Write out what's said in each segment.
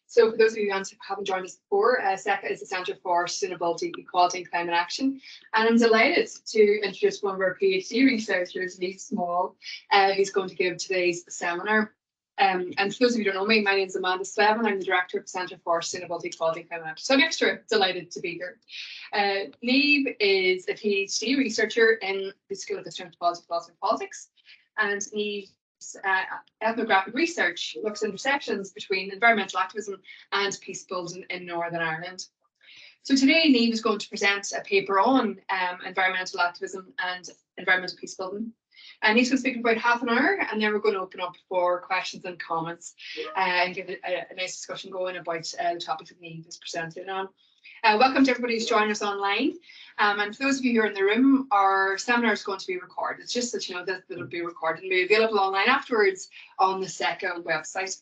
So for those of you who haven't joined us before, SECA is the Centre for Sustainability, Equality and Climate Action. And I'm delighted to introduce one of our PhD researchers, Niamh Small, who's going to give today's seminar. And for those of you who don't know me, my name is Amanda Slevin. I'm the Director of the Centre for Sustainability, Equality and Climate Action. So I'm extra delighted to be here. Niamh is a PhD researcher in the School of Anthropology, Philosophy and Politics. And Niamh's ethnographic research looks at intersections between environmental activism and peacebuilding in Northern Ireland. So today Niamh is going to present a paper on environmental activism and environmental peacebuilding. And he's going to speak for about half an hour, and then we're going to open up for questions and comments and give a nice discussion going about the topics that Niamh is presenting on. Welcome to everybody who's joining us online. And for those of you who are in the room, our seminar is going to be recorded. It's just that you know that it'll be recorded and be available online afterwards on the SECA website.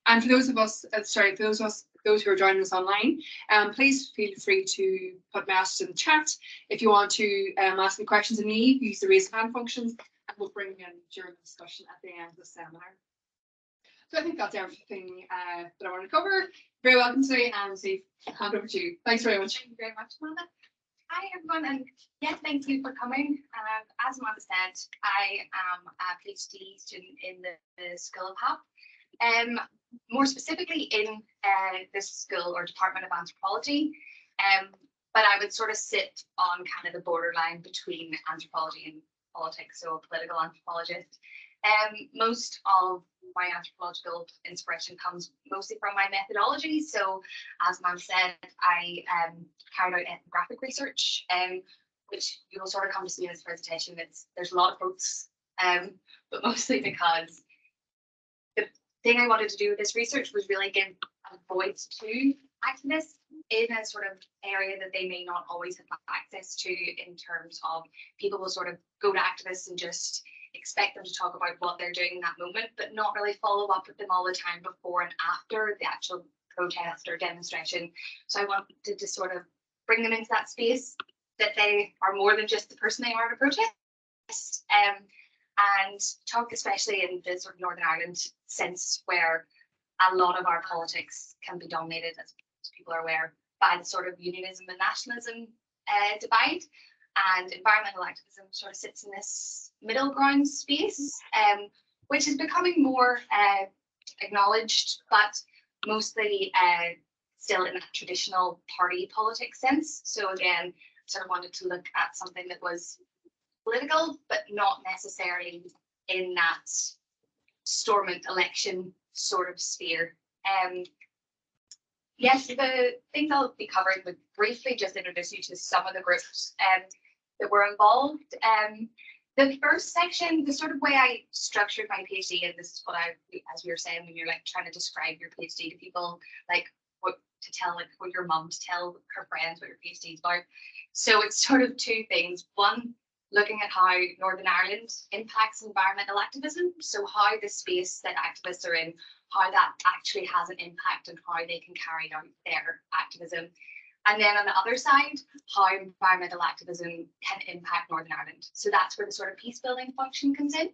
And for those of us, those who are joining us online, please feel free to put messages in the chat. If you want to ask me questions of me, use the raise hand functions, and we'll bring them in during the discussion at the end of the seminar. So I think that's everything that I want to cover. Very welcome today, and Steve, hand over to you. Thanks very much. Thank you very much, Amanda. Hi everyone, and yes, thank you for coming. As Amanda said, I am a PhD student in the School of HAP, more specifically in this school or Department of Anthropology. But I would sort of sit on kind of the borderline between anthropology and politics, so a political anthropologist. Most of my anthropological inspiration comes mostly from my methodology. So, as Ma'am said, I carried out ethnographic research, which you will sort of come to see in this presentation. There's a lot of quotes, but mostly because the thing I wanted to do with this research was really give a voice to activists in a sort of area that they may not always have access to, in terms of people will sort of go to activists and just expect them to talk about what they're doing in that moment, but not really follow up with them all the time before and after the actual protest or demonstration. So I wanted to sort of bring them into that space, that they are more than just the person they are at a protest, and talk especially in the sort of Northern Ireland sense, where a lot of our politics can be dominated, as people are aware, by the sort of unionism and nationalism divide. And environmental activism sort of sits in this middle ground space, which is becoming more acknowledged, but mostly still in a traditional party politics sense. So again, sort of wanted to look at something that was political, but not necessarily in that stormont election sort of sphere. Yes, the things I'll be covering would briefly just introduce you to some of the groups that were involved. The first section, the sort of way I structured my PhD, and this is what as we were saying, when you're like trying to describe your PhD to people, like what to tell, like what your mum to tell her friends what your PhD is about. So it's sort of two things. One, looking at how Northern Ireland impacts environmental activism. So how the space that activists are in, how that actually has an impact on how they can carry out their activism. And then on the other side, how environmental activism can impact Northern Ireland. So that's where the sort of peace-building function comes in.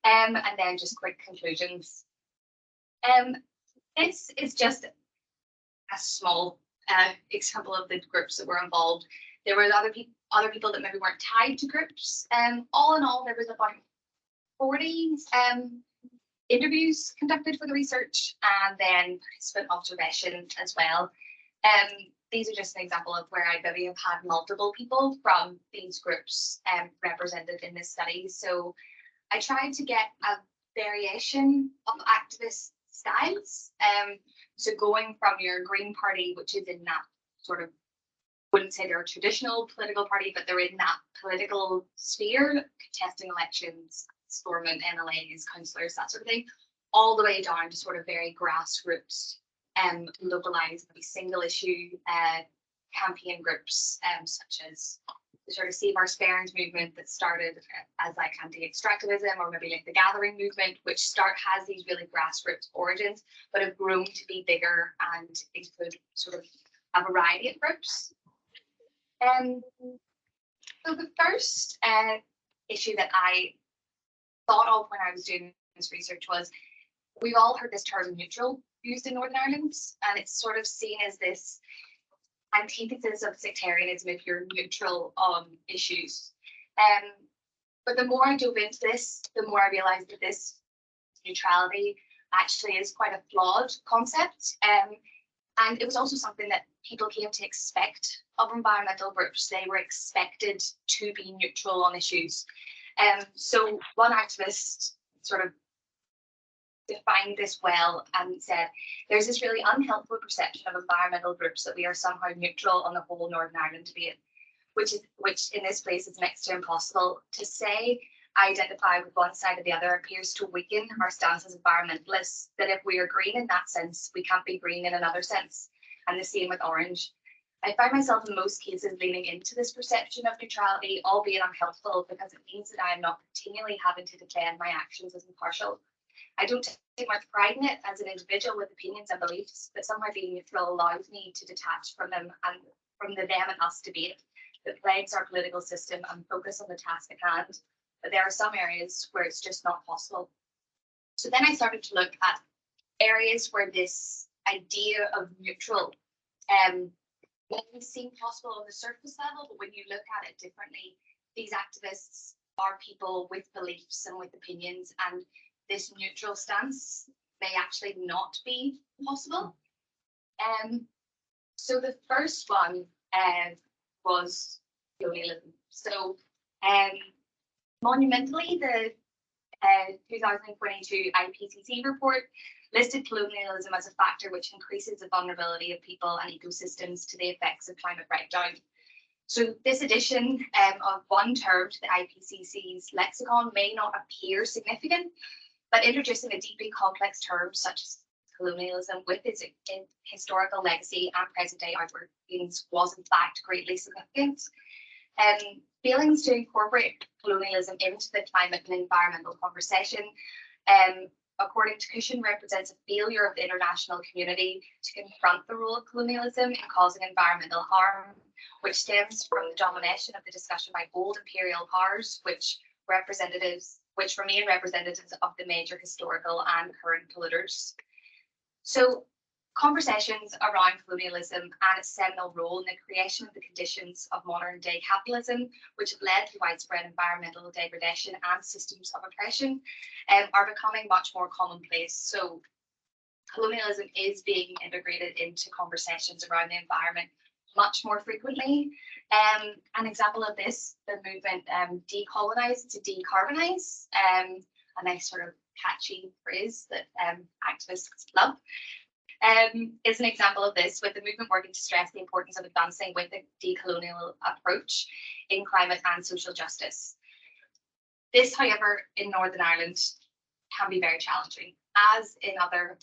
And then just quick conclusions. This is just a small example of the groups that were involved. There were other people that maybe weren't tied to groups. All in all, there was about 40 interviews conducted for the research, and then participant observation as well. These are just an example of where I maybe have had multiple people from these groups represented in this study. So I tried to get a variation of activist styles. So going from your Green Party, which is in that sort of, wouldn't say they're a traditional political party, but they're in that political sphere, contesting elections, stormont MLAs, councillors, that sort of thing, all the way down to sort of very grassroots, localized, maybe single issue campaign groups, such as the sort of Save Our Sperrins movement that started as like anti-extractivism, or maybe like the Gathering movement, which has these really grassroots origins, but have grown to be bigger and include sort of a variety of groups. So the first issue that I thought of when I was doing this research was, we've all heard this term neutral used in Northern Ireland, and it's sort of seen as this antithesis of sectarianism if you're neutral on issues. But the more I dove into this, the more I realised that this neutrality actually is quite a flawed concept. And it was also something that people came to expect of environmental groups. They were expected to be neutral on issues. So one activist sort of defined this well and said, there's this really unhelpful perception of environmental groups that we are somehow neutral on the whole Northern Ireland debate, which in this place is next to impossible. To say identify with one side or the other appears to weaken our stance as environmentalists, that if we are green in that sense, we can't be green in another sense. And the same with orange. I find myself in most cases leaning into this perception of neutrality, albeit unhelpful, because it means that I am not continually having to defend my actions as impartial. I don't take much pride in it as an individual with opinions and beliefs, but somehow being neutral allows me to detach from them and from the them and us debate that plagues our political system and focus on the task at hand. But there are some areas where it's just not possible. So then I started to look at areas where this idea of neutral may seem possible on the surface level, but when you look at it differently, these activists are people with beliefs and with opinions, and this neutral stance may actually not be possible. So the first one was colonialism. So monumentally, the 2022 IPCC report listed colonialism as a factor which increases the vulnerability of people and ecosystems to the effects of climate breakdown. So this addition of one term to the IPCC's lexicon may not appear significant, but introducing a deeply complex term such as colonialism with its historical legacy and present-day outworkings was in fact greatly significant. Failings to incorporate colonialism into the climate and environmental conversation, according to Cushion, represents a failure of the international community to confront the role of colonialism in causing environmental harm, which stems from the domination of the discussion by old imperial powers, which remain representatives of the major historical and current polluters. So conversations around colonialism and its seminal role in the creation of the conditions of modern day capitalism, which have led to widespread environmental degradation and systems of oppression, are becoming much more commonplace. So colonialism is being integrated into conversations around the environment much more frequently. An example of this, the movement decolonize to decarbonize, a nice sort of catchy phrase that activists love. Is an example of this, with the movement working to stress the importance of advancing with a decolonial approach in climate and social justice. This, however, in Northern Ireland can be very challenging, as in other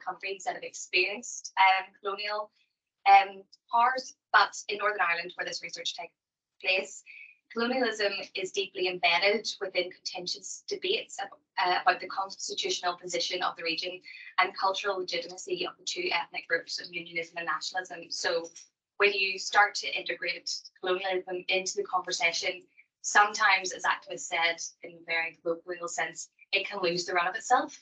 countries that have experienced colonial powers, but in Northern Ireland, where this research takes place, colonialism is deeply embedded within contentious debates about the constitutional position of the region and cultural legitimacy of the two ethnic groups of unionism and nationalism. So when you start to integrate colonialism into the conversation, sometimes, as activists said, in a very colloquial sense, it can lose the run of itself.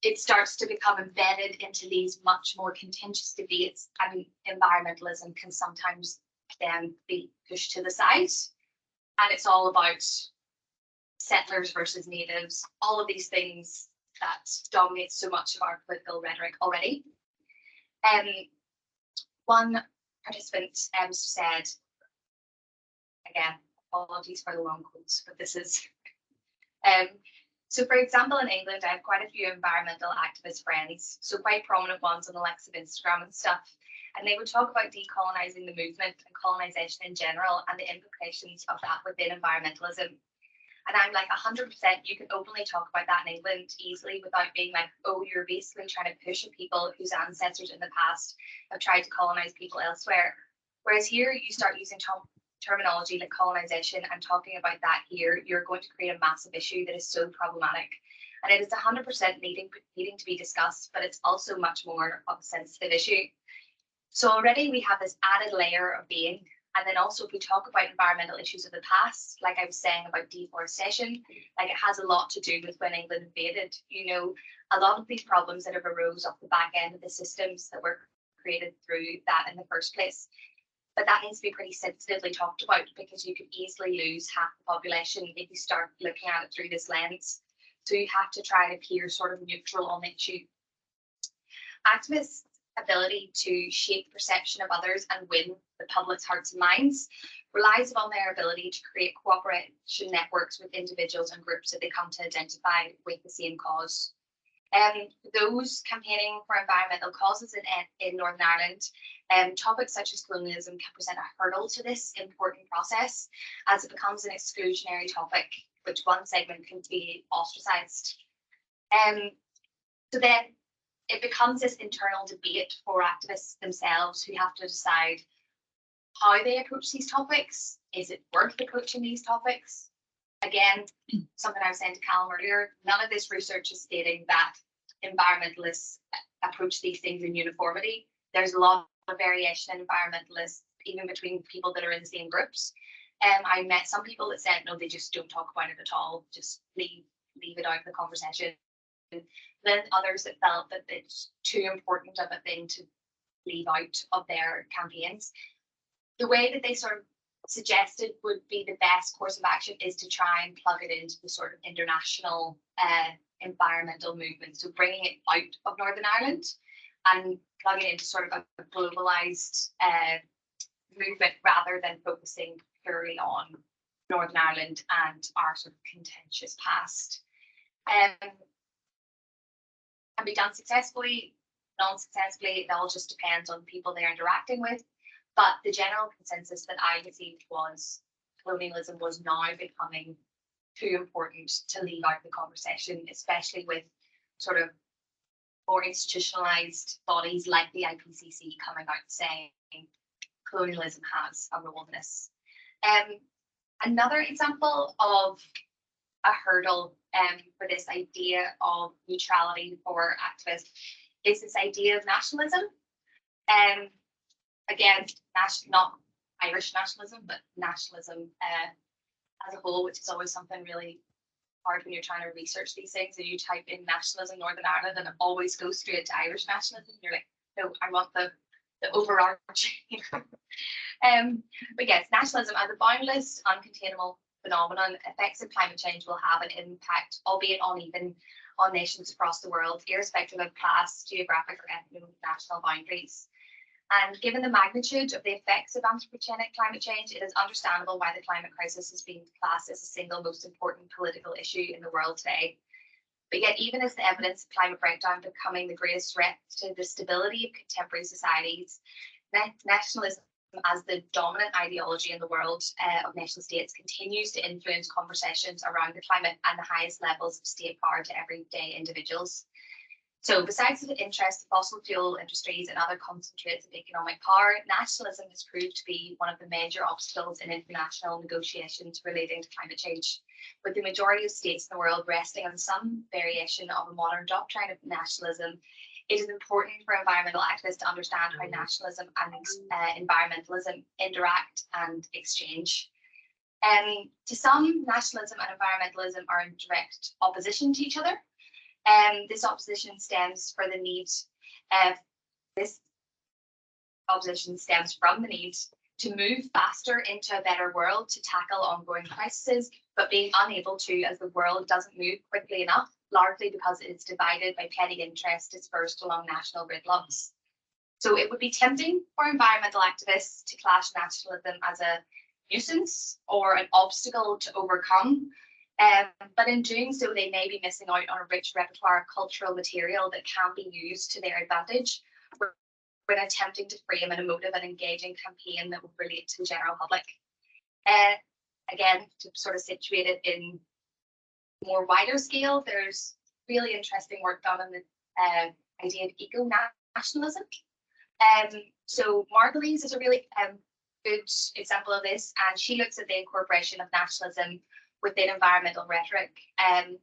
It starts to become embedded into these much more contentious debates, and environmentalism can sometimes then be pushed to the side. And it's all about settlers versus natives, all of these things that dominate so much of our political rhetoric already. One participant said, again, apologies for the long quotes, but this is, so for example, in England, I have quite a few environmental activist friends, so quite prominent ones on the likes of Instagram and stuff. And they would talk about decolonising the movement and colonisation in general and the implications of that within environmentalism. And I'm like, 100%, you can openly talk about that in England easily without being like, oh, you're basically trying to push at people whose ancestors in the past have tried to colonise people elsewhere. Whereas here, you start using terminology like colonisation and talking about that here, you're going to create a massive issue that is so problematic. And it is 100% needing to be discussed, but it's also much more of a sensitive issue. So already we have this added layer of being, and then also if we talk about environmental issues of the past, like I was saying about deforestation, like it has a lot to do with when England invaded, you know, a lot of these problems that have arose off the back end of the systems that were created through that in the first place. But that needs to be pretty sensitively talked about, because you could easily lose half the population if you start looking at it through this lens. So you have to try and appear sort of neutral on the issue. Activists' ability to shape perception of others and win the public's hearts and minds relies on their ability to create cooperation networks with individuals and groups that they come to identify with the same cause. Those campaigning for environmental causes in Northern Ireland, topics such as colonialism can present a hurdle to this important process, as it becomes an exclusionary topic, which one segment can be ostracised. So then it becomes this internal debate for activists themselves, who have to decide how they approach these topics. Is it worth approaching these topics? Again, something I was saying to Callum earlier, none of this research is stating that environmentalists approach these things in uniformity. There's a lot of variation in environmentalists, even between people that are in the same groups. I met some people that said, no, they just don't talk about it at all, just leave it out of the conversation. Then others that felt that it's too important of a thing to leave out of their campaigns. The way that they sort of suggested would be the best course of action is to try and plug it into the sort of international environmental movement. So bringing it out of Northern Ireland and plugging it into sort of a globalized movement, rather than focusing purely on Northern Ireland and our sort of contentious past. Can be done successfully, non-successfully. It all just depends on the people they're interacting with. But the general consensus that I received was colonialism was now becoming too important to leave out of the conversation, especially with sort of more institutionalized bodies like the IPCC coming out saying colonialism has a role in this. Another example of a hurdle for this idea of neutrality for activists is this idea of nationalism. Again, not Irish nationalism, but nationalism as a whole, which is always something really hard when you're trying to research these things. And you type in nationalism Northern Ireland and it always goes straight to Irish nationalism. You're like, no, I want the overarching. But yes, nationalism as a boundless, uncontainable phenomenon. Effects of climate change will have an impact, albeit uneven, on nations across the world, irrespective of class, geographic, or ethno-national boundaries. And given the magnitude of the effects of anthropogenic climate change, it is understandable why the climate crisis is being classed as the single most important political issue in the world today. But yet, even as the evidence of climate breakdown becoming the greatest threat to the stability of contemporary societies, nationalism as the dominant ideology in the world of nation states continues to influence conversations around the climate and the highest levels of state power to everyday individuals. So besides the interest of fossil fuel industries and other concentrates of economic power, nationalism has proved to be one of the major obstacles in international negotiations relating to climate change, with the majority of states in the world resting on some variation of a modern doctrine of nationalism. It is important for environmental activists to understand how nationalism and environmentalism interact and exchange. To some, nationalism and environmentalism are in direct opposition to each other. This opposition stems from the need to move faster into a better world to tackle ongoing crises, but being unable to, as the world doesn't move quickly enough, largely because it is divided by petty interests dispersed along national gridlocks. So it would be tempting for environmental activists to clash nationalism as a nuisance or an obstacle to overcome. But in doing so, they may be missing out on a rich repertoire of cultural material that can be used to their advantage when attempting to frame an emotive and engaging campaign that would relate to the general public. Again, to sort of situate it in more wider scale, there's really interesting work done on the idea of eco-nationalism. So Margulies is a really good example of this, and she looks at the incorporation of nationalism within environmental rhetoric. And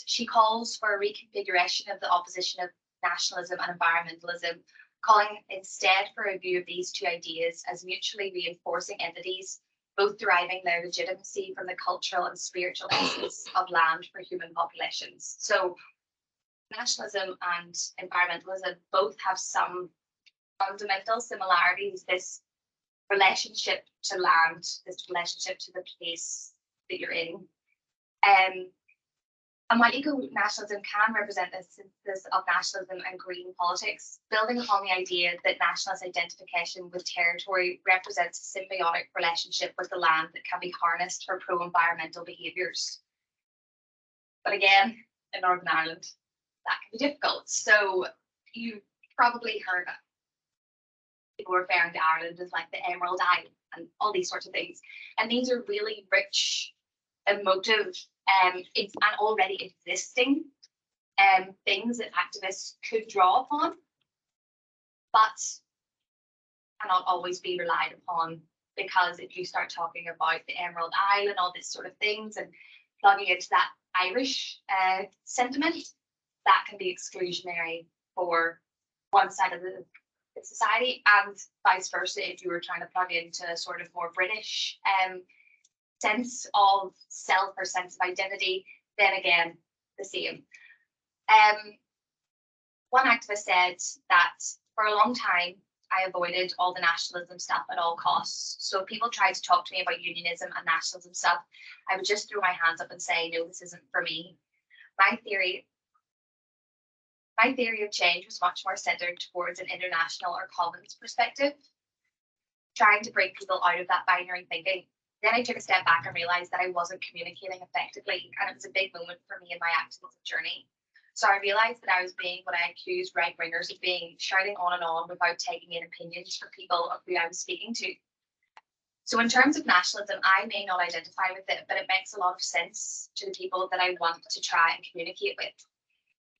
she calls for a reconfiguration of the opposition of nationalism and environmentalism, calling instead for a view of these two ideas as mutually reinforcing entities, both deriving their legitimacy from the cultural and spiritual essence of land for human populations. So nationalism and environmentalism both have some fundamental similarities. This relationship to land, this relationship to the place that you're in. And while eco-nationalism can represent the synthesis of nationalism and green politics, building upon the idea that nationalist identification with territory represents a symbiotic relationship with the land that can be harnessed for pro-environmental behaviours. But again, in Northern Ireland, that can be difficult. So you probably heard people referring to Ireland as like the Emerald Isle and all these sorts of things. And these are really rich, emotive, and already existing things that activists could draw upon, but cannot always be relied upon, because if you start talking about the Emerald Isle and all this sort of things and plugging into that Irish sentiment, that can be exclusionary for one side of the society, and vice versa if you were trying to plug into a sort of more British sense of self or sense of identity, then again, the same. One activist said that for a long time, I avoided all the nationalism stuff at all costs. So if people tried to talk to me about unionism and nationalism stuff, I would just throw my hands up and say, no, this isn't for me. My theory of change was much more centered towards an international or commons perspective, trying to break people out of that binary thinking. Then I took a step back and realized that I wasn't communicating effectively, and it was a big moment for me in my activism journey. So I realized that I was being what I accused right-wingers of being, shouting on and on without taking in opinions from people of who I was speaking to. So in terms of nationalism, I may not identify with it, but it makes a lot of sense to the people that I want to try and communicate with.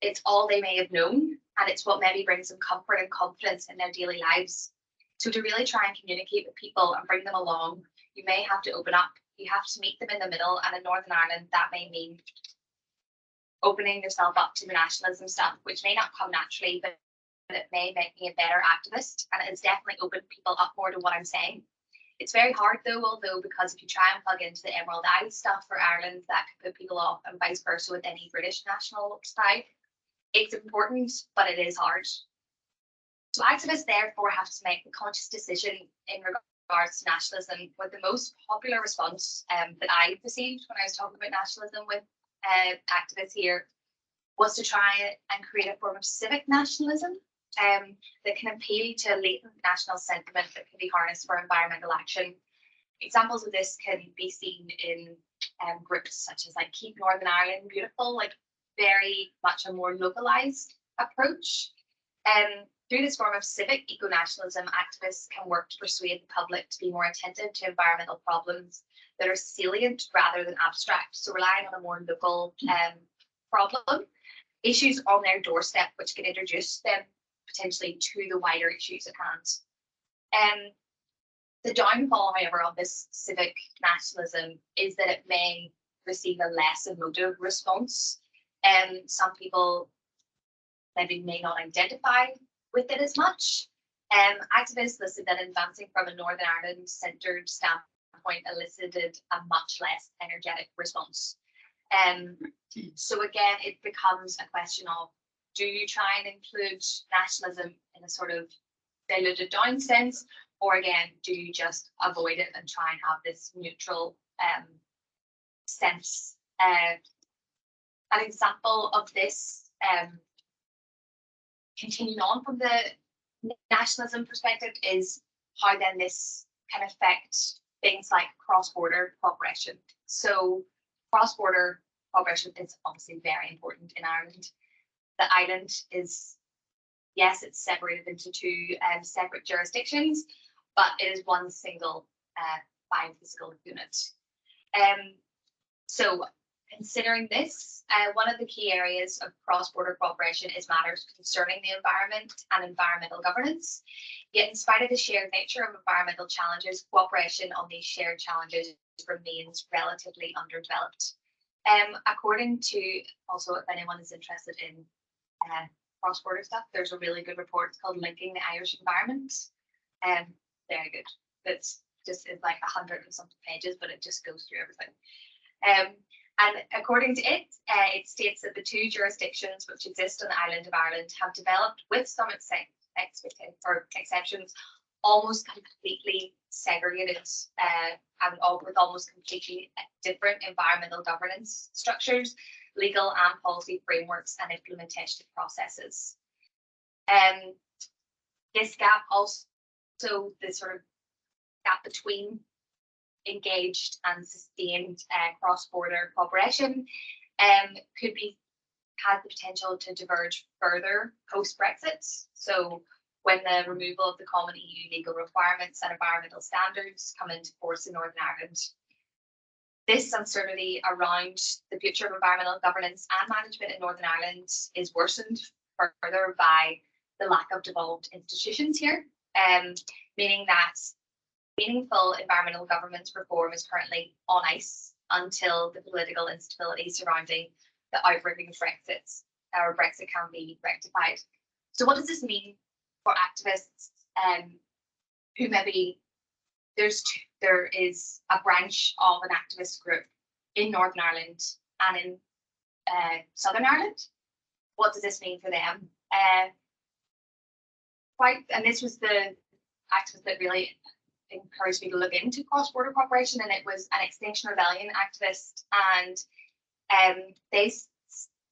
It's all they may have known, and it's what maybe brings them comfort and confidence in their daily lives. So to really try and communicate with people and bring them along, you may have to open up. You have to meet them in the middle, and in Northern Ireland, that may mean opening yourself up to the nationalism stuff, which may not come naturally, but it may make me a better activist, and it's definitely opened people up more to what I'm saying. It's very hard though, because if you try and plug into the Emerald Isle stuff for Ireland, that could put people off, and vice versa with any British national side. It's important, but it is hard. So activists therefore have to make the conscious decision in regards to nationalism, with the most popular response that I received when I was talking about nationalism with activists here was to try and create a form of civic nationalism that can appeal to latent national sentiment that can be harnessed for environmental action. Examples of this can be seen in groups such as like Keep Northern Ireland Beautiful, like very much a more localized approach. Through this form of civic eco-nationalism, activists can work to persuade the public to be more attentive to environmental problems that are salient rather than abstract. So relying on a more local problem, issues on their doorstep, which can introduce them potentially to the wider issues at hand. The downfall, however, of this civic nationalism is that it may receive a less emotive response. Some people maybe may not identify with it as much. Activists listed that advancing from a Northern Ireland centred standpoint elicited a much less energetic response. So again, it becomes a question of, do you try and include nationalism in a sort of diluted down sense, or again, do you just avoid it and try and have this neutral sense? An example of this, continuing on from the nationalism perspective, is how then this can affect things like cross-border cooperation. So cross-border cooperation is obviously very important in Ireland. The island is, yes, it's separated into two separate jurisdictions, but it is one single biophysical unit. So considering this, one of the key areas of cross-border cooperation is matters concerning the environment and environmental governance. Yet in spite of the shared nature of environmental challenges, cooperation on these shared challenges remains relatively underdeveloped. According to, also if anyone is interested in cross-border stuff, there's a really good report. It's called Linking the Irish Environment. Very good. It's just, it's like 100 and something pages, but it just goes through everything. And according to it, it states that the two jurisdictions which exist on the island of Ireland have developed, with some exceptions, almost completely segregated and with almost completely different environmental governance structures, legal and policy frameworks, and implementation processes. This gap also, the sort of gap between engaged and sustained cross-border cooperation could be had the potential to diverge further post-Brexit. So when the removal of the common EU legal requirements and environmental standards come into force in Northern Ireland. This uncertainty around the future of environmental governance and management in Northern Ireland is worsened further by the lack of devolved institutions here, meaning that meaningful environmental governance reform is currently on ice until the political instability surrounding the outbreaking of Brexit can be rectified. So what does this mean for activists who maybe there is a branch of an activist group in Northern Ireland and in Southern Ireland? What does this mean for them? And this was the activist that really encouraged me to look into cross-border cooperation, and it was an Extinction Rebellion activist, and they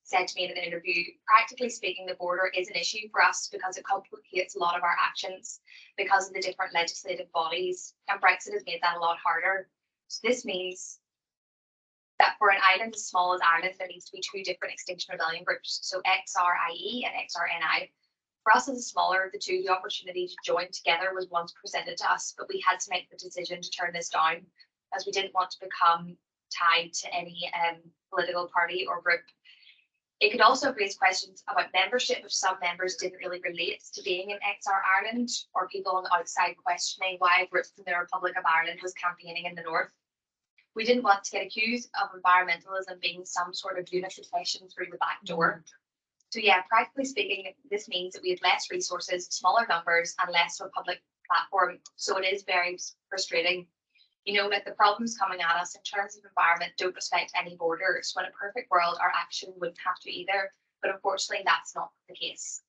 said to me in an interview, practically speaking, the border is an issue for us because it complicates a lot of our actions because of the different legislative bodies, and Brexit has made that a lot harder. So this means that for an island as small as Ireland, there needs to be two different Extinction Rebellion groups, so XRIE and XRNI. For us as a smaller of the two, the opportunity to join together was once presented to us, but we had to make the decision to turn this down as we didn't want to become tied to any political party or group. It could also raise questions about membership if some members didn't really relate to being in XR Ireland, or people on the outside questioning why a group from the Republic of Ireland was campaigning in the north. We didn't want to get accused of environmentalism being some sort of unification through the back door. So yeah, practically speaking, this means that we have less resources, smaller numbers, and less of a public platform. So it is very frustrating. You know, like the problems coming at us in terms of environment don't respect any borders. When in a perfect world, our action wouldn't have to either. But unfortunately, that's not the case.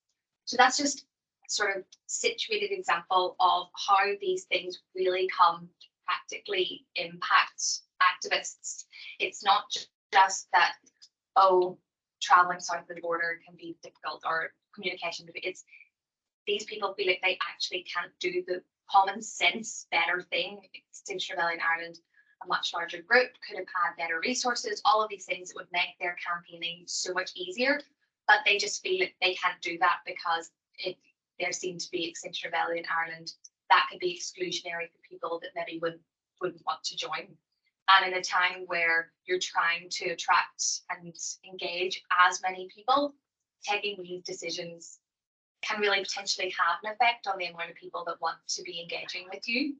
So that's just a sort of situated example of how these things really come to practically impact activists. It's not just that, oh, traveling south of the border can be difficult, or communication. It's these people feel like they actually can't do the common sense better thing. Extinction Rebellion Ireland, a much larger group, could have had better resources, all of these things that would make their campaigning so much easier, but they just feel like they can't do that because there seems to be Extinction Rebellion Ireland that could be exclusionary for people that maybe wouldn't want to join. And in a time where you're trying to attract and engage as many people, taking these decisions can really potentially have an effect on the amount of people that want to be engaging with you.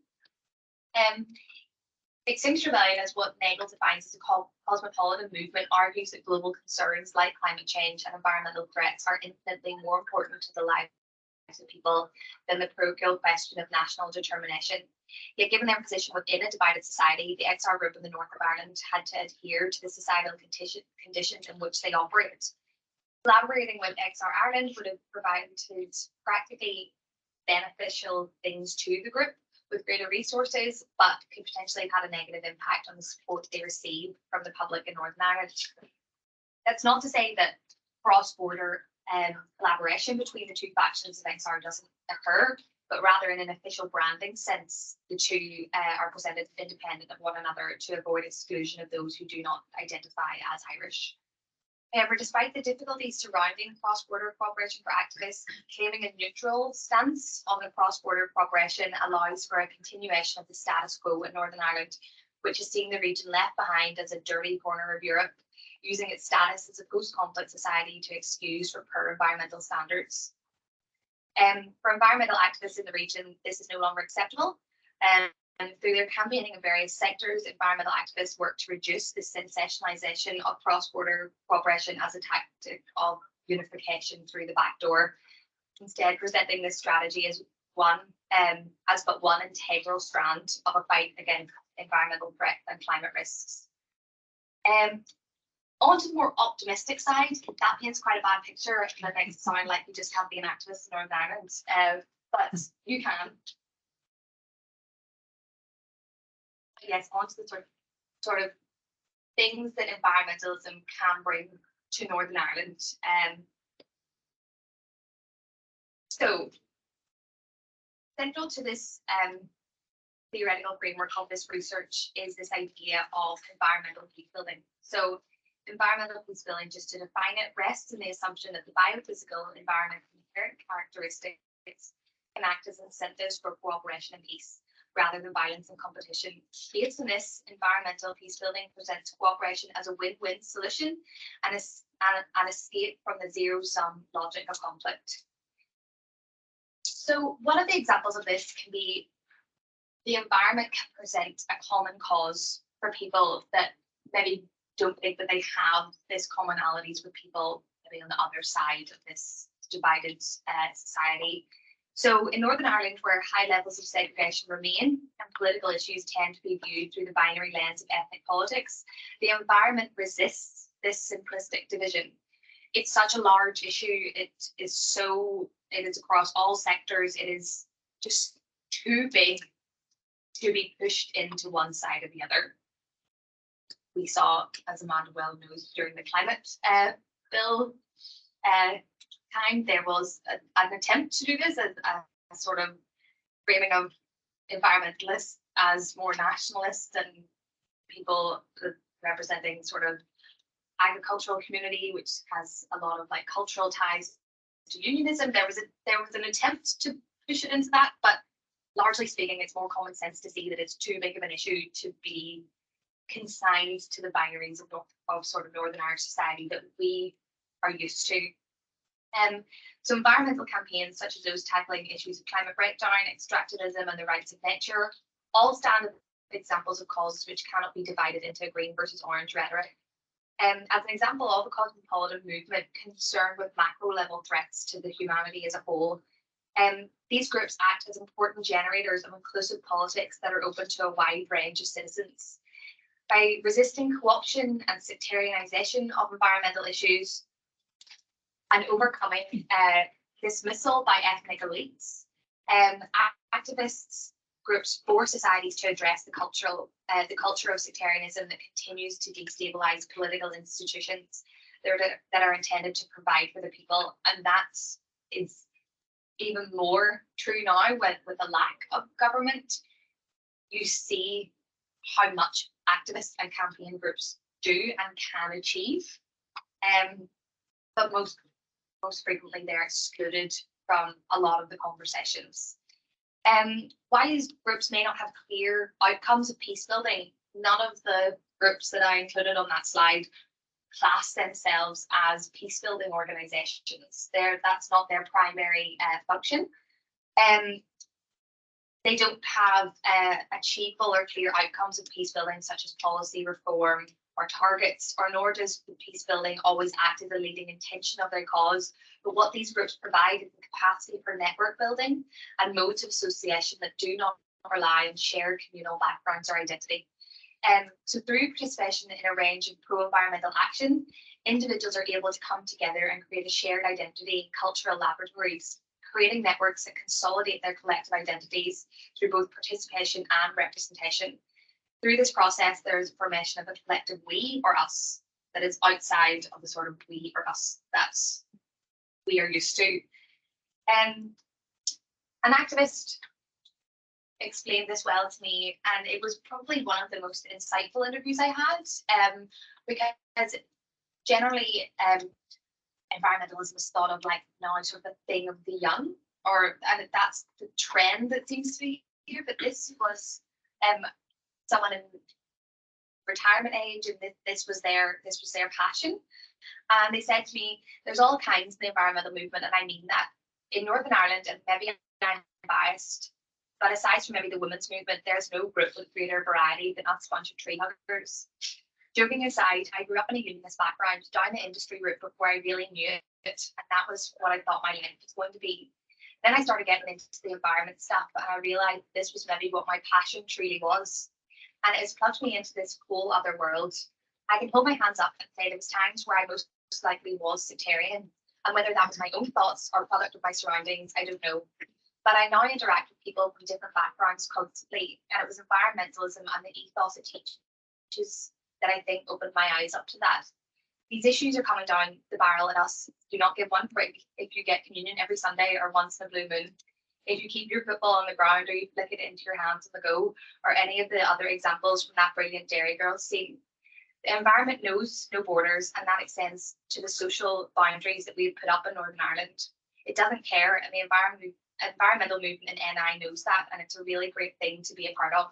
Extinction Rebellion, as what Nagel defines as a cosmopolitan movement, argues that global concerns like climate change and environmental threats are infinitely more important to the lives of people than the parochial question of national determination. Yet given their position within a divided society, the XR group in the north of Ireland had to adhere to the societal conditions in which they operate. Collaborating with XR Ireland would have provided practically beneficial things to the group with greater resources, but could potentially have had a negative impact on the support they receive from the public in Northern Ireland. That's not to say that cross-border collaboration between the two factions of XR doesn't occur, but rather in an official branding sense, the two are presented independent of one another to avoid exclusion of those who do not identify as Irish. However, despite the difficulties surrounding cross-border cooperation for activists, claiming a neutral stance on the cross-border cooperation allows for a continuation of the status quo in Northern Ireland, which has seen the region left behind as a dirty corner of Europe, using its status as a post-conflict society to excuse for poor environmental standards. For environmental activists in the region, this is no longer acceptable. And through their campaigning in various sectors, environmental activists work to reduce the sensationalization of cross-border cooperation as a tactic of unification through the back door, instead presenting this strategy as but one integral strand of a fight against environmental threat and climate risks. On to the more optimistic side, that paints quite a bad picture and it makes it sound like you just can't be an activist in Northern Ireland, but you can. Yes, on to the sort of things that environmentalism can bring to Northern Ireland. So central to this theoretical framework of this research is this idea of environmental peacebuilding. So environmental peacebuilding, just to define it, rests in the assumption that the biophysical environment inherent characteristics can act as incentives for cooperation and peace, rather than violence and competition. Based on this, environmental peacebuilding presents cooperation as a win-win solution and an escape from the zero-sum logic of conflict. So one of the examples of this can be the environment can present a common cause for people that maybe don't think that they have this commonalities with people maybe on the other side of this divided society. So in Northern Ireland, where high levels of segregation remain and political issues tend to be viewed through the binary lens of ethnic politics, the environment resists this simplistic division. It's such a large issue. It is across all sectors. It is just too big to be pushed into one side or the other. We saw, as Amanda well knows, during the climate bill time, there was an attempt to do this as a sort of framing of environmentalists as more nationalists and people representing sort of agricultural community, which has a lot of like cultural ties to unionism. There was an attempt to push it into that, but largely speaking, it's more common sense to see that it's too big of an issue to be consigned to the binaries of sort of Northern Irish society that we are used to. So environmental campaigns such as those tackling issues of climate breakdown, extractivism and the rights of nature all stand as examples of causes which cannot be divided into green versus orange rhetoric. As an example of a cosmopolitan movement concerned with macro level threats to the humanity as a whole, these groups act as important generators of inclusive politics that are open to a wide range of citizens. By resisting co-option and sectarianisation of environmental issues and overcoming dismissal by ethnic elites, activists groups force societies to address the culture of sectarianism that continues to destabilise political institutions that are intended to provide for the people, and that is even more true now with a lack of government. You see how much activists and campaign groups do and can achieve, but most frequently they're excluded from a lot of the conversations. While these groups may not have clear outcomes of peace building, none of the groups that I included on that slide class themselves as peace building organisations. That's not their primary function. They don't have achievable or clear outcomes of peace building, such as policy reform or targets, or nor does the peace building always act as a leading intention of their cause. But what these groups provide is the capacity for network building and modes of association that do not rely on shared communal backgrounds or identity. So through participation in a range of pro-environmental action, individuals are able to come together and create a shared identity, cultural laboratories, creating networks that consolidate their collective identities through both participation and representation. Through this process, there is a formation of a collective we or us that is outside of the sort of we or us that we are used to. An activist explained this well to me, and it was probably one of the most insightful interviews I had, because generally environmentalism is thought of like now sort of a thing of the young, and that's the trend that seems to be here. But this was someone in retirement age, and this was their passion. And they said to me, "There's all kinds in the environmental movement, and I mean that in Northern Ireland, and maybe I'm biased, but aside from maybe the women's movement, there's no group with greater variety than us bunch of tree huggers." Joking aside, I grew up in a unionist background, down the industry route before I really knew it, and that was what I thought my life was going to be. Then I started getting into the environment stuff, and I realised this was maybe what my passion truly was. And it's plunged me into this whole other world I can hold my hands up and say there was times where I most likely was sectarian, and whether that was my own thoughts or product of my surroundings, I don't know. But I now interact with people from different backgrounds constantly, and it was environmentalism and the ethos it teaches that I think opened my eyes up to that. These issues are coming down the barrel, and us do not give one prick if you get communion every Sunday or once in a blue moon, if you keep your football on the ground or you flick it into your hands on the go, or any of the other examples from that brilliant Dairy Girls scene. The environment knows no borders, and that extends to the social boundaries that we've put up in Northern Ireland. It doesn't care, and the environmental movement in NI knows that, and it's a really great thing to be a part of.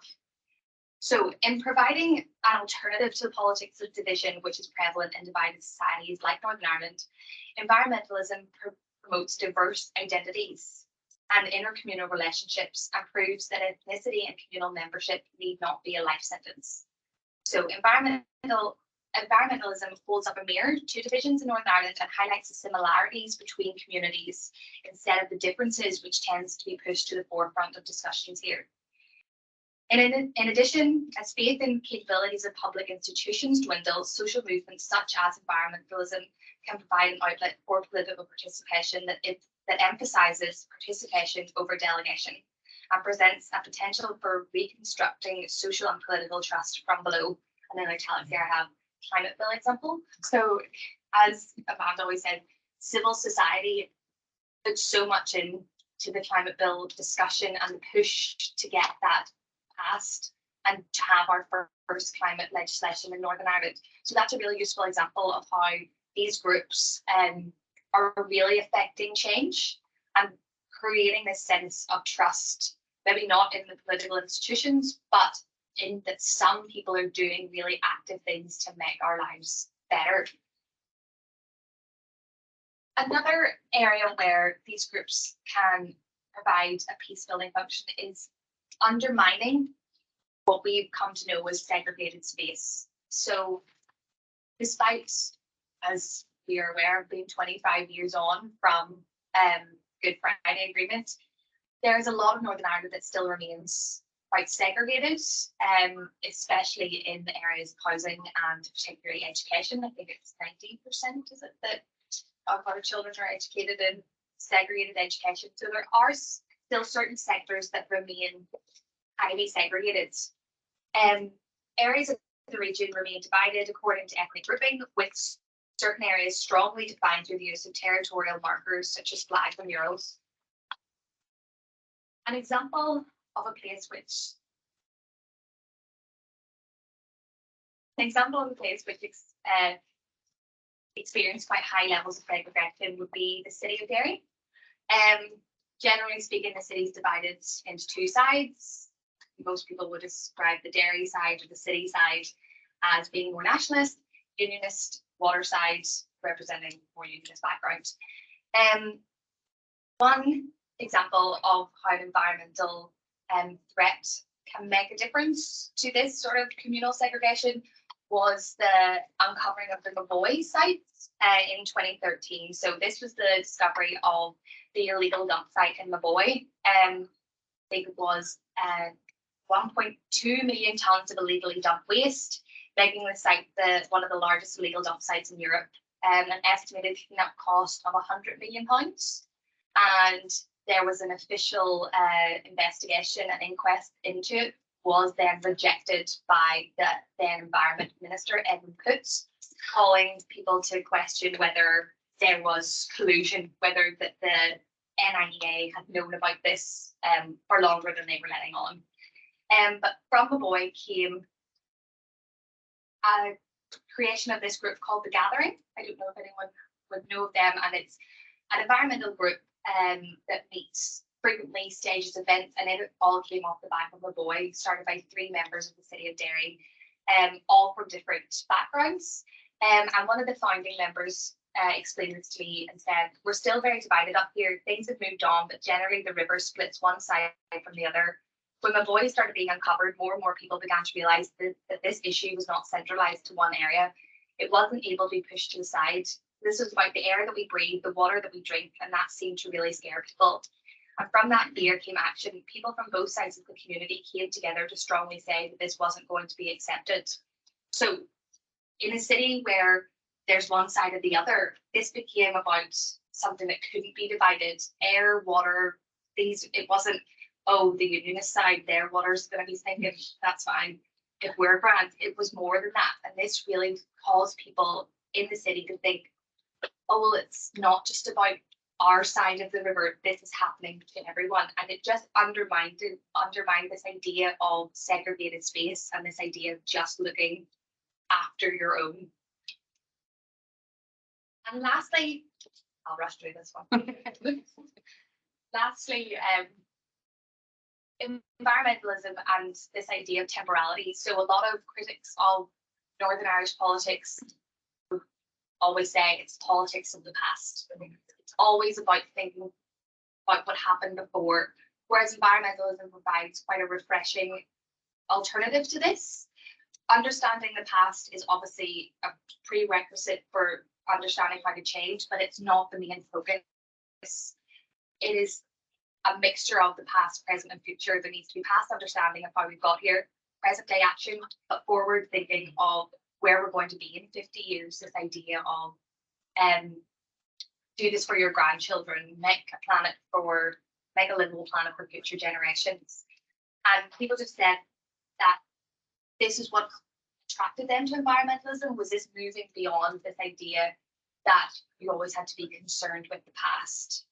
So in providing an alternative to the politics of division, which is prevalent in divided societies like Northern Ireland, environmentalism promotes diverse identities and intercommunal relationships, and proves that ethnicity and communal membership need not be a life sentence. So environmentalism holds up a mirror to divisions in Northern Ireland and highlights the similarities between communities instead of the differences, which tends to be pushed to the forefront of discussions here. In addition, as faith and capabilities of public institutions dwindle, social movements such as environmentalism can provide an outlet for political participation that emphasises participation over delegation and presents a potential for reconstructing social and political trust from below. And then italics here I have climate bill example. So as Amanda always said, civil society put so much into the climate bill discussion and the push to get that passed and to have our first climate legislation in Northern Ireland. So that's a really useful example of how these groups are really affecting change and creating this sense of trust, maybe not in the political institutions, but in that some people are doing really active things to make our lives better. Another area where these groups can provide a peace building function is undermining what we've come to know as segregated space. So despite, as we are aware, being 25 years on from Good Friday Agreement, there's a lot of Northern Ireland that still remains quite segregated, especially in the areas of housing and particularly education. I think it's 90%, is it, that of our children are educated in segregated education. So there are still certain sectors that remain highly segregated. Areas of the region remain divided according to ethnic grouping, with certain areas strongly defined through the use of territorial markers such as flags and murals. An example of a place which experienced quite high levels of segregation would be the city of Derry. Generally speaking, the city is divided into two sides. Most people would describe the Derry side or the city side as being more nationalist, unionist, water side representing more unionist background. One example of how an environmental threat can make a difference to this sort of communal segregation was the uncovering of the Mavoy site in 2013. So this was the discovery of the illegal dump site in Mavoy. I think it was 1.2 million tonnes of illegally dumped waste, making the site one of the largest illegal dump sites in Europe. An estimated net cost of £100 million. And there was an official investigation and inquest into it, was then rejected by the then Environment Minister, Edmund Putz, calling people to question whether there was collusion, whether the NIEA had known about this for longer than they were letting on. But from the boy came a creation of this group called The Gathering. I don't know if anyone would know of them, and it's an environmental group that meets frequently, stages events, and it all came off the back of a boy started by 3 members of the city of Derry, all from different backgrounds. And one of the founding members explained this to me and said, "We're still very divided up here. Things have moved on, but generally the river splits one side from the other. When my boys started being uncovered, more and more people began to realise that this issue was not centralised to one area. It wasn't able to be pushed to the side. This was about the air that we breathe, the water that we drink, and that seemed to really scare people. And from that fear came action. People from both sides of the community came together to strongly say that this wasn't going to be accepted." So in a city where there's one side or the other, this became about something that couldn't be divided. Air, water, these, it wasn't, oh, the unionist side, their water's going to be thinking, that's fine. If we're grand, it was more than that. And this really caused people in the city to think, oh, well, it's not just about our side of the river, this is happening to everyone. And it just undermined this idea of segregated space and this idea of just looking after your own. And lastly, I'll rush through this one. Lastly, environmentalism and this idea of temporality. So a lot of critics of Northern Irish politics would always say it's politics of the past. It's always about thinking about what happened before, whereas environmentalism provides quite a refreshing alternative to this. Understanding the past is obviously a prerequisite for understanding how to change, but it's not the main focus. It is a mixture of the past, present, and future. There needs to be past understanding of how we've got here, present day action, but forward thinking of where we're going to be in 50 years. This idea of do this for your grandchildren, make a livable planet for future generations. And people just said that this is what attracted them to environmentalism, was this moving beyond this idea that you always had to be concerned with the past.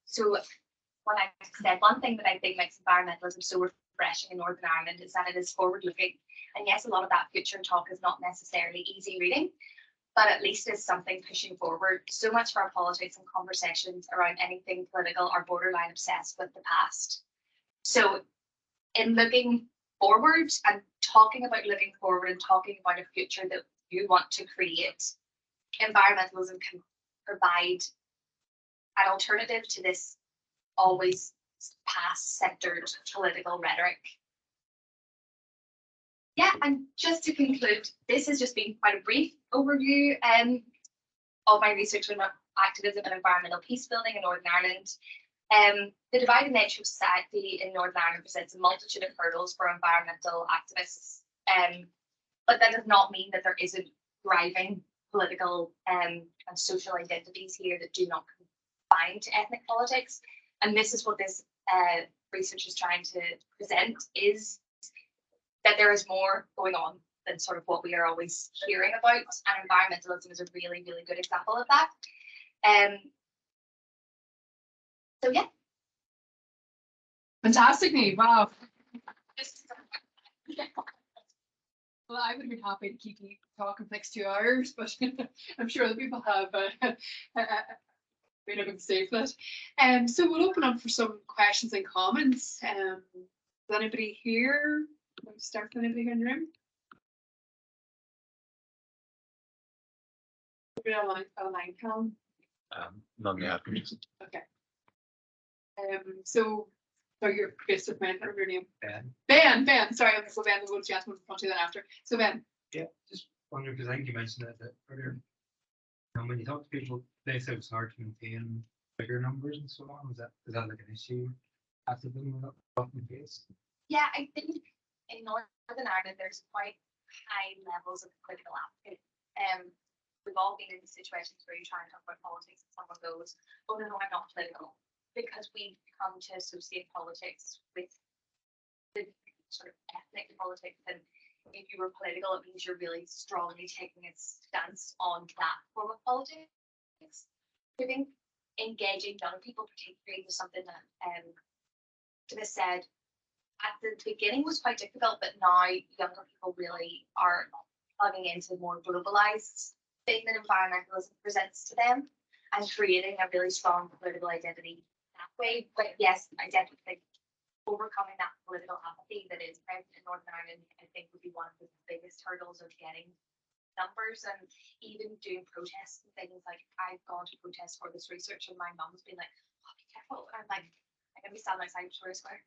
So when I said one thing that I think makes environmentalism so refreshing in Northern Ireland is that it is forward-looking. And yes, a lot of that future talk is not necessarily easy reading, but at least it's something pushing forward. So much of our politics and conversations around anything political are borderline obsessed with the past. So in looking forward and talking about looking forward and talking about a future that you want to create, environmentalism can provide an alternative to this always past-centered political rhetoric. Yeah, and just to conclude, this has just been quite a brief overview of my research on activism and environmental peace building in Northern Ireland. The divided nature of society in Northern Ireland presents a multitude of hurdles for environmental activists, but that does not mean that there isn't thriving political and social identities here that do not confine to ethnic politics. And this is what this research is trying to present, is that there is more going on than sort of what we are always hearing about. And environmentalism is a really, really good example of that. So yeah. Fantastic, Niamh. Wow. Well, I would have been happy to keep you talking for the next 2 hours, but I'm sure the people have been able to stay for that. So we'll open up for some questions and comments. Is anybody here? Want to start with anybody here in the room? Online, Callum? None yet. Okay. So you're Christopher, man, your name? Ben. Ben, sorry, so Ben, we'll chat in front of you then after. So Ben. Yeah, just wondering, because I think you mentioned that earlier. When you talk to people, they say it's hard to maintain bigger numbers and so on. Is that like an issue actively often faced? Yeah, I think in Northern Ireland there's quite high levels of political apathy. We've all been in situations where you try and talk about politics and someone goes, oh no, I'm not political. Because we've come to associate politics with the sort of ethnic politics, and if you were political, it means you're really strongly taking a stance on that form of politics. I think engaging young people particularly was something that Dennis said at the beginning was quite difficult, but now younger people really are plugging into the more globalized thing that environmentalism presents to them and creating a really strong political identity that way. But yes, I definitely think overcoming that political apathy that is present in Northern Ireland, I think, would be one of the biggest hurdles of getting numbers and even doing protests and things. Like, I've gone to protests for this research and my mum's been like, oh, be careful. And I'm like, I'm gonna be standing outside Victoria Square.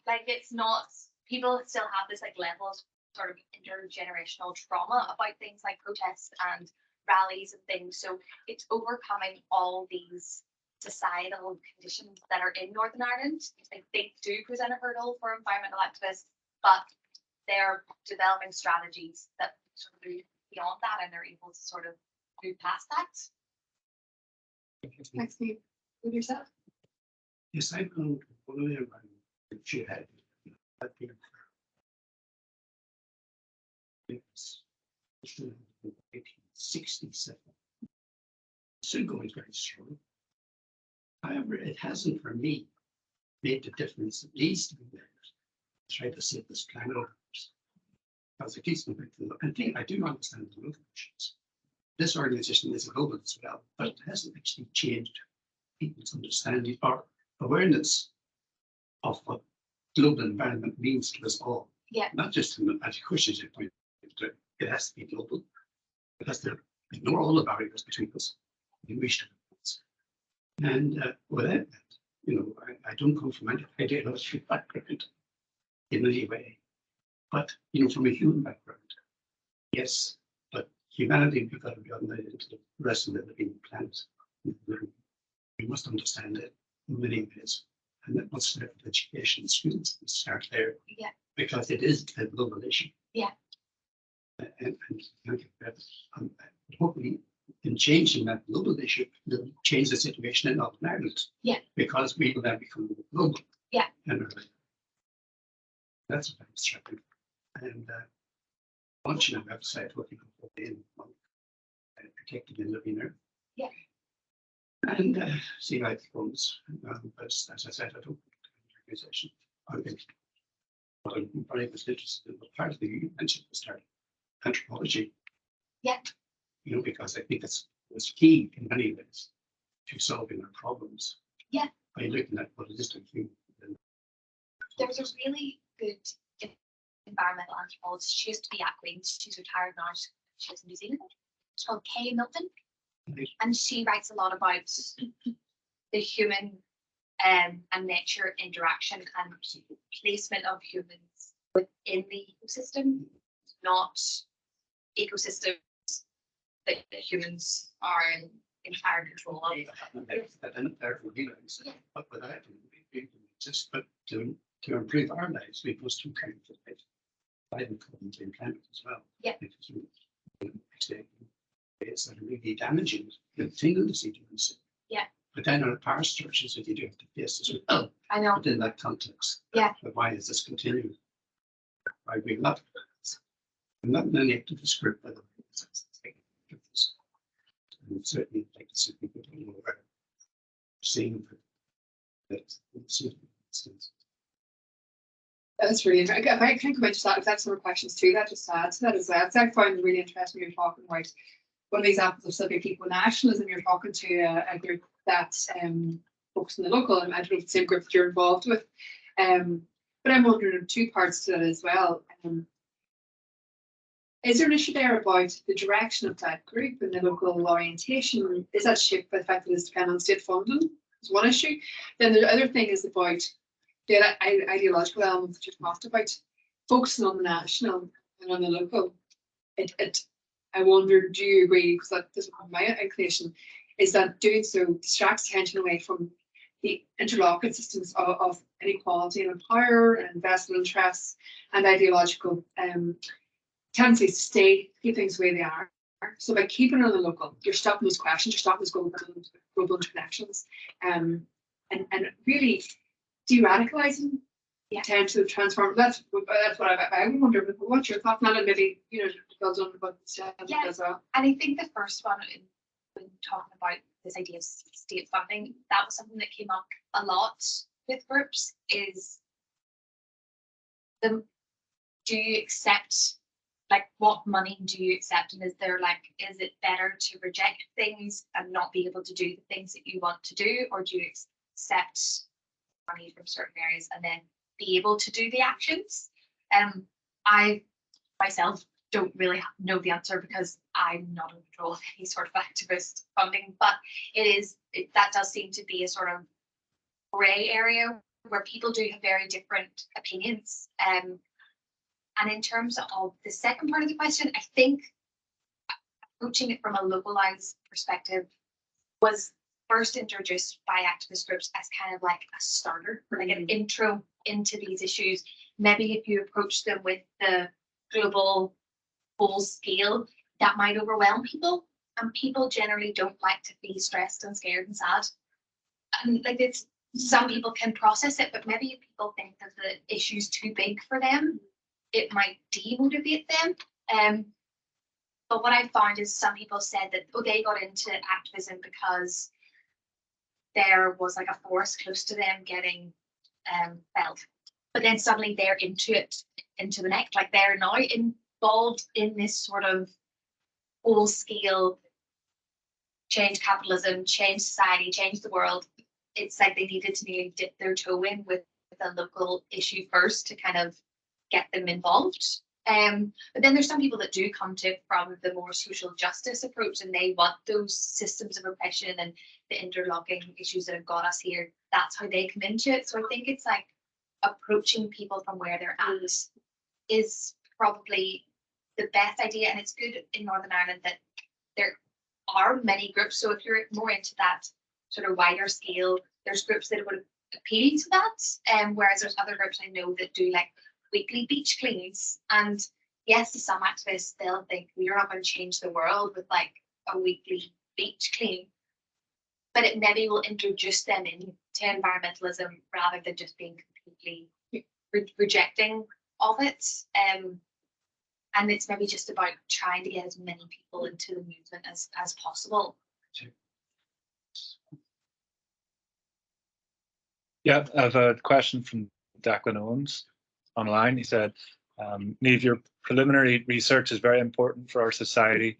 Like, it's not, people still have this like level of sort of intergenerational trauma about things like protests and rallies and things. So it's overcoming all these societal conditions that are in Northern Ireland. I think do present a hurdle for environmental activists, but they're developing strategies that sort of move beyond that and they're able to sort of move past that. Thanks, Niamh. With yourself? Yes, I've known earlier when she had been it's 1867. Still going very strong. However, it hasn't for me made the difference that needs to be there. Try to save this planet. Because it keeps me back to the, I do understand the local issues. This organization is global as well, but it hasn't actually changed people's understanding or awareness of what global environment means to us all. Yeah. Not just from the questions you point to, it has to be global. It has to ignore all the barriers between us. We wish to. And without that, you know, I don't come from an ideology background in any way. But, you know, from a human background, yes, but humanity, we've got to be on into the rest of the living planet. We must understand it in many ways. And that must start with education. Students must start there. Yeah. Because it is a global issue. Yeah. And hopefully, in changing that global issue, it'll change the situation in Northern Ireland. Yeah. Because we will then become global. Yeah. And that's what I'm struggling. And launching a website looking for in protecting the living earth. Yeah. And see how it goes. But as I said, I don't organization. I think what I'm very much interested in, part of the you mentioned was starting anthropology. Yeah. You know, because I think it's key in many ways to solving our problems. Yeah. By looking at what it is to human. There's a really good environmental anthropologist. She used to be at Queen's. She's retired now. She lives in New Zealand. It's called Kay Milton. Right. And she writes a lot about the human and nature interaction and placement of humans within the ecosystem, not ecosystems that humans are in entire control of. But without it, we just but to improve our lives, we must improve the life by the climate as well. Yeah. Because it's that are really damaging the single decisions. Yeah. But then there are power structures that you do have to face as well. I know. Within that context. Yeah. But why is this continuing? Why we not? I'm not in any activist group, by the way. And certainly like to see people seeing that. That's really interesting. If I can come into that, if that's some more questions too, that just adds to that as well. Because I find it really interesting when you're talking about one of the examples of Civic People Nationalism. You're talking to a group that's focused on the local, and I don't know if it's the same group that you're involved with. But I'm wondering two parts to that as well. Is there an issue there about the direction of that group and the local orientation? Is that shaped by the fact that it's dependent on state funding? Is one issue. Then the other thing is about the ideological elements that you talked about, focusing on the national and on the local. I wonder, do you agree? Because that this is my inclination, is that doing so distracts attention away from the interlocking systems of inequality and power and vested interests and ideological tendencies to keep things the way they are. So by keeping it on the local, you're stopping those questions, you're stopping those global interconnections, and really de-radicalizing the potential to transform. That's what I would wonder. What's your thought on that? And maybe builds on about the as well. And I think the first one, when talking about this idea of state funding, that was something that came up a lot with groups. Is do you accept, like, what money do you accept, and is it better to reject things and not be able to do the things that you want to do, or do you accept money from certain areas and then be able to do the actions? I myself don't really know the answer because I'm not in control of any sort of activist funding, but that does seem to be a sort of grey area where people do have very different opinions. And in terms of the second part of the question, I think approaching it from a localized perspective was first introduced by activist groups as kind of like a starter, or like an intro into these issues. Maybe if you approach them with the global full scale, that might overwhelm people. And people generally don't like to be stressed and scared and sad. And like it's some people can process it, but maybe if people think that the issue's too big for them, it might demotivate them. But what I found is some people said that they got into activism because there was like a forest close to them getting felled. But then suddenly they're into it, into the next, like they're now involved in this sort of full scale change capitalism, change society, change the world. It's like they needed to nearly dip their toe in with a local issue first to kind of get them involved. But then there's some people that do come to it from the more social justice approach, and they want those systems of oppression and the interlocking issues that have got us here. That's how they come into it. So I think it's like approaching people from where they're at is probably the best idea. And it's good in Northern Ireland that there are many groups. So if you're more into that sort of wider scale, there's groups that would appeal to that. Whereas there's other groups I know that do like weekly beach cleans. And yes, to some activists, they'll think you're not going to change the world with like a weekly beach clean. But it maybe will introduce them into environmentalism rather than just being completely rejecting of it. And it's maybe just about trying to get as many people into the movement as possible. Yeah, I have a question from Declan Owens online. He said, Niamh, your preliminary research is very important for our society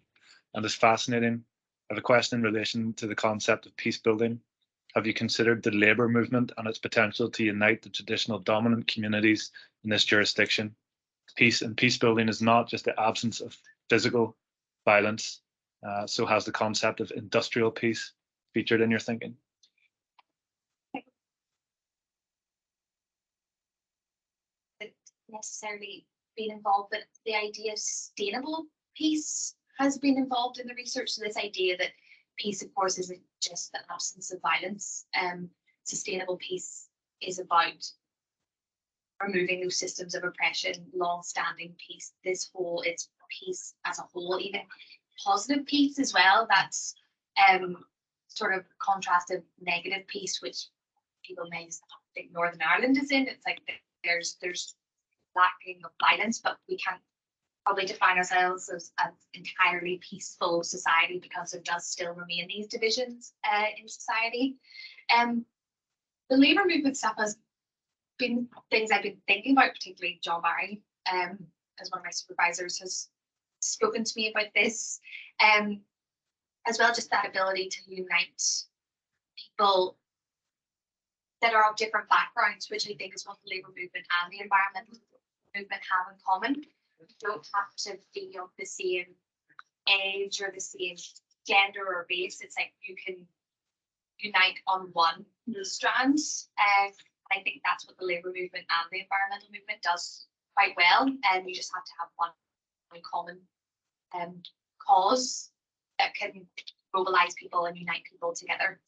and is fascinating. I have a question in relation to the concept of peace building. Have you considered the labour movement and its potential to unite the traditional dominant communities in this jurisdiction? Peace and peace building is not just the absence of physical violence, so has the concept of industrial peace featured in your thinking? Necessarily been involved, but the idea of sustainable peace has been involved in the research. So this idea that peace, of course, isn't just the absence of violence. Sustainable peace is about removing those systems of oppression, long-standing peace. It's peace as a whole, even positive peace as well. That's sort of contrasted negative peace, which people may think Northern Ireland is in. It's like there's lacking of violence, but we can't probably define ourselves as an entirely peaceful society because there does still remain these divisions in society. The labour movement stuff has been things I've been thinking about, particularly John Barry, as one of my supervisors has spoken to me about this, as well, just that ability to unite people that are of different backgrounds, which I think is what the labour movement and the environmental movement have in common. You don't have to be of the same age or the same gender or race. It's like you can unite on one strand. I think that's what the labour movement and the environmental movement does quite well. And you just have to have one common cause that can mobilise people and unite people together.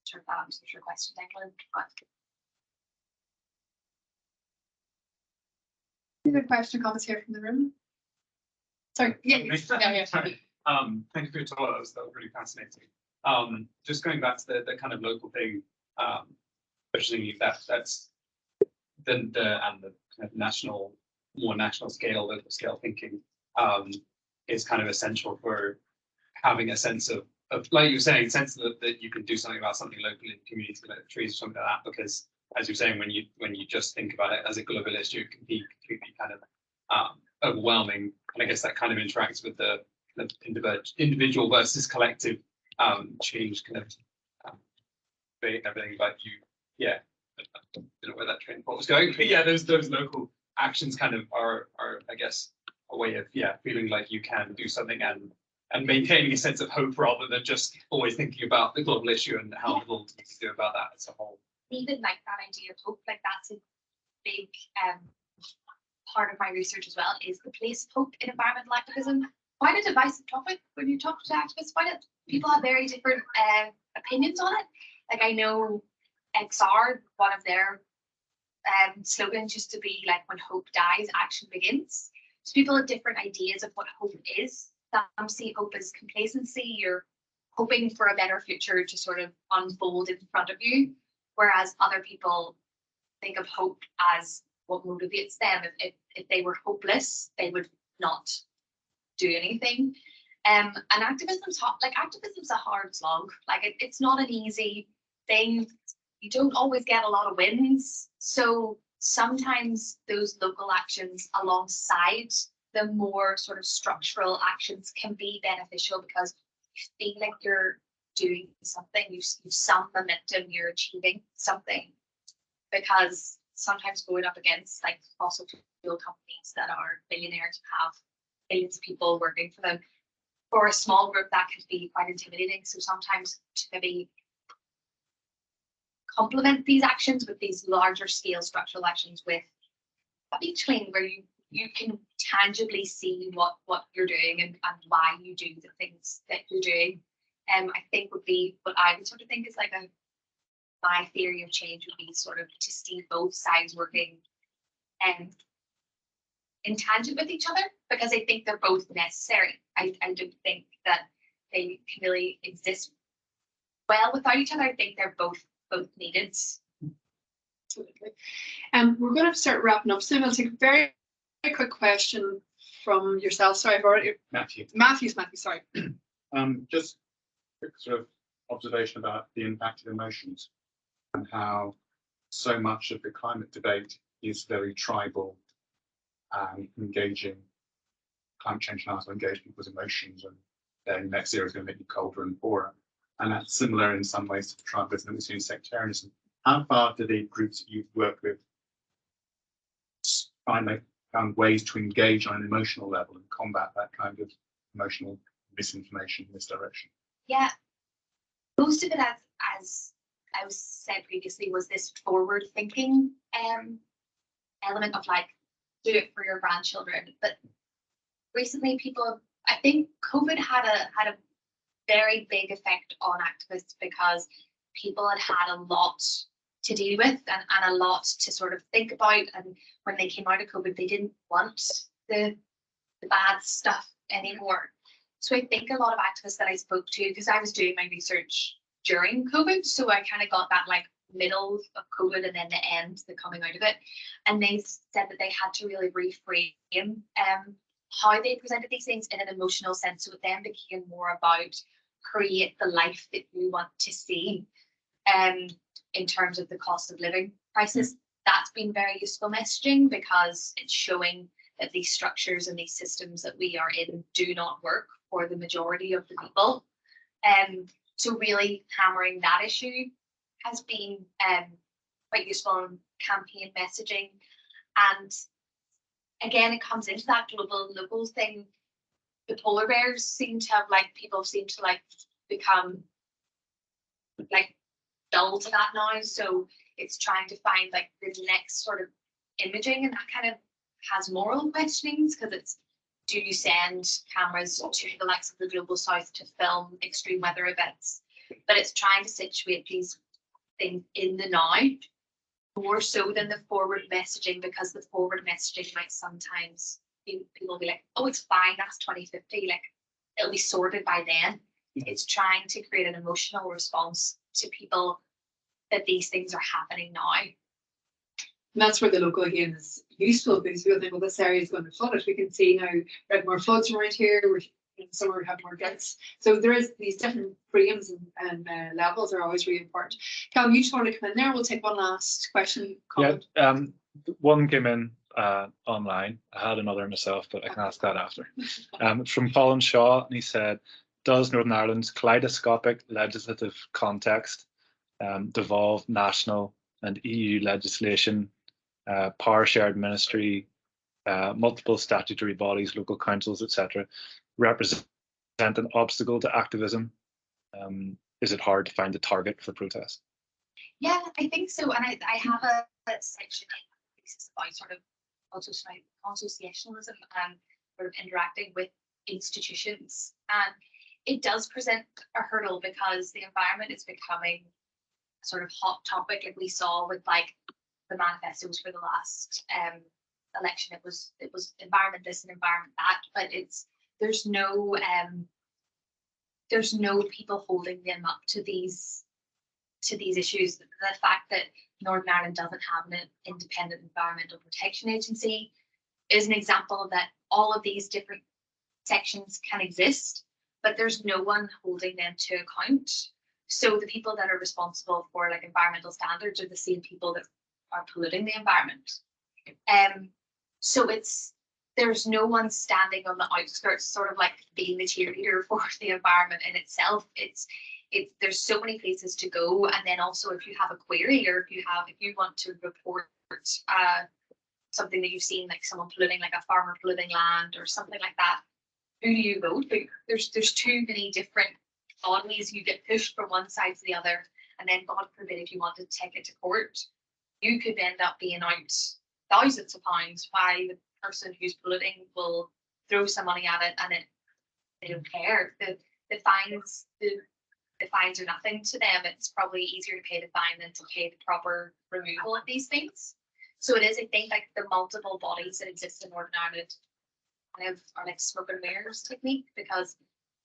Sure, if that answers your question, Declan. Any other question or comments here from the room? Sorry. Yeah. Thank you for your talk. That was really fascinating. Just going back to the kind of local thing, especially that's the kind of national, more national scale, local scale thinking is kind of essential for having a sense of like you were saying, sense that you can do something about something locally in the community, like trees or something like that. Because as you're saying, when you just think about it as a global issue, it can be completely kind of overwhelming. And I guess that kind of interacts with the kind of individual versus collective change kind of everything. But I don't know where that train of thought was going. But yeah, those local actions kind of are I guess a way of feeling like you can do something and maintaining a sense of hope rather than just always thinking about the global issue and how little you can do about that as a whole. Even like that idea of hope, like that's a big part of my research as well, is the place of hope in environmental activism. Quite a divisive topic when you talk to activists about it. People have very different opinions on it. Like I know XR, one of their slogans used to be like, when hope dies, action begins. So people have different ideas of what hope is. Some see hope as complacency. You're hoping for a better future to sort of unfold in front of you, whereas other people think of hope as what motivates them. If they were hopeless, they would not do anything. And activism's hard, like activism's a hard slog. Like it's not an easy thing. You don't always get a lot of wins. So sometimes those local actions alongside the more sort of structural actions can be beneficial because you feel like you're doing something, you've some momentum, you're achieving something. Because sometimes going up against like fossil fuel companies that are billionaires who have billions of people working for them, for a small group that can be quite intimidating. So sometimes to maybe complement these actions with these larger scale structural actions with a beach clean where you can tangibly see what you're doing and why you do the things that you're doing. I think would be what I would sort of think is like my theory of change would be sort of to see both sides working in tangent with each other, because I think they're both necessary. I don't think that they can really exist well without each other. I think they're both needed. Absolutely. We're going to start wrapping up soon. I'll take a very, very quick question from yourself. Sorry, I've already. Matthew. Matthew, sorry. Just a quick sort of observation about the impact of emotions and how so much of the climate debate is very tribal and engaging. Climate change now will engage people's emotions, and then net zero is going to make you colder and poorer. And that's similar in some ways to the tribalism that we see in sectarianism. How far do the groups that you've worked with find ways to engage on an emotional level and combat that kind of emotional misinformation, misdirection? Yeah, most of it, as I was said previously, was this forward thinking element of like, do it for your grandchildren. But recently people, I think COVID had a very big effect on activists because people had a lot to deal with and a lot to sort of think about. And when they came out of COVID, they didn't want the bad stuff anymore. So I think a lot of activists that I spoke to, because I was doing my research during COVID, so I kind of got that like middle of COVID and then the end, the coming out of it. And they said that they had to really reframe how they presented these things in an emotional sense. So it then became more about create the life that you want to see in terms of the cost of living crisis. That's been very useful messaging because it's showing that these structures and these systems that we are in do not work for the majority of the people. So really hammering that issue has been quite useful in campaign messaging. And again, it comes into that global local thing. The polar bears seem to have people seem to become dull to that now. So it's trying to find the next sort of imaging, and that kind of has moral questionings because it's, do you send cameras to the likes of the global south to film extreme weather events? But it's trying to situate these things in the now more so than the forward messaging, because the forward messaging might sometimes people be like, oh, it's fine, that's 2050, it'll be sorted by then. It's trying to create an emotional response to people that these things are happening now. And that's where the local again is useful, because people think, well, this area is going to flood it. We can see now we have more floods around here. We're in summer we have more droughts. So there is these different frames and levels are always really important. Callum, you just want to come in there. We'll take one last question. Comment. Yeah, one came in online. I had another myself, but I can ask that after. From Colin Shaw, and he said, does Northern Ireland's kaleidoscopic legislative context devolve national and EU legislation, power shared ministry, multiple statutory bodies, local councils, etc., represent an obstacle to activism? Is it hard to find a target for protest? Yeah, I think so. And I have a section in thesis about sort of associationalism and sort of interacting with institutions. And it does present a hurdle because the environment is becoming a sort of hot topic, like we saw with the manifestos for the last election it was environment this and environment that, but there's no people holding them up to these issues. The fact that Northern Ireland doesn't have an independent environmental protection agency is an example of that. All of these different sections can exist, but there's no one holding them to account. So the people that are responsible for like environmental standards are the same people that are polluting the environment. So there's no one standing on the outskirts, sort of like being the cheerleader for the environment in itself. There's so many places to go, and then also if you have a query, or if you want to report something that you've seen, like someone polluting, like a farmer polluting land or something like that, who do you go to? There's too many different bodies. You get pushed from one side to the other, and then God forbid if you wanted to take it to court, you could end up being out thousands of pounds, while the person who's polluting will throw some money at it and they don't care. The fines are nothing to them. It's probably easier to pay the fine than to pay the proper removal of these things. So it is, I think, like the multiple bodies that exist in Northern Ireland kind of are like smoke and mirrors technique, because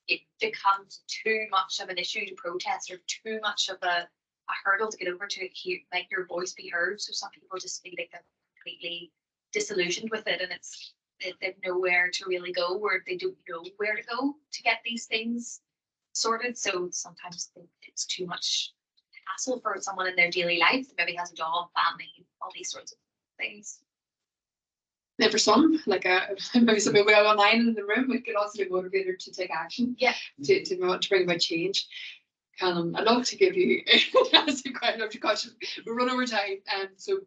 it becomes too much of an issue to protest, or too much of a hurdle to get over to make your voice be heard. So some people just feel like they're completely disillusioned with it, and they've nowhere to really go, or they don't know where to go to get these things sorted. So sometimes it's too much hassle for someone in their daily life that maybe has a job, family, all these sorts of things. And for some, like maybe some people online in the room, it could also be motivated to take action. Yeah. To bring about change. I'd love to give you quite enough to question. We'll run over time, and so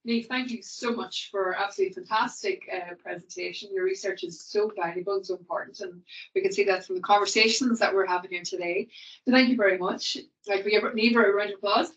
Niamh, thank you so much for absolutely fantastic presentation. Your research is so valuable and so important, and we can see that from the conversations that we're having here today. So thank you very much. Like, we give Niamh a round of applause.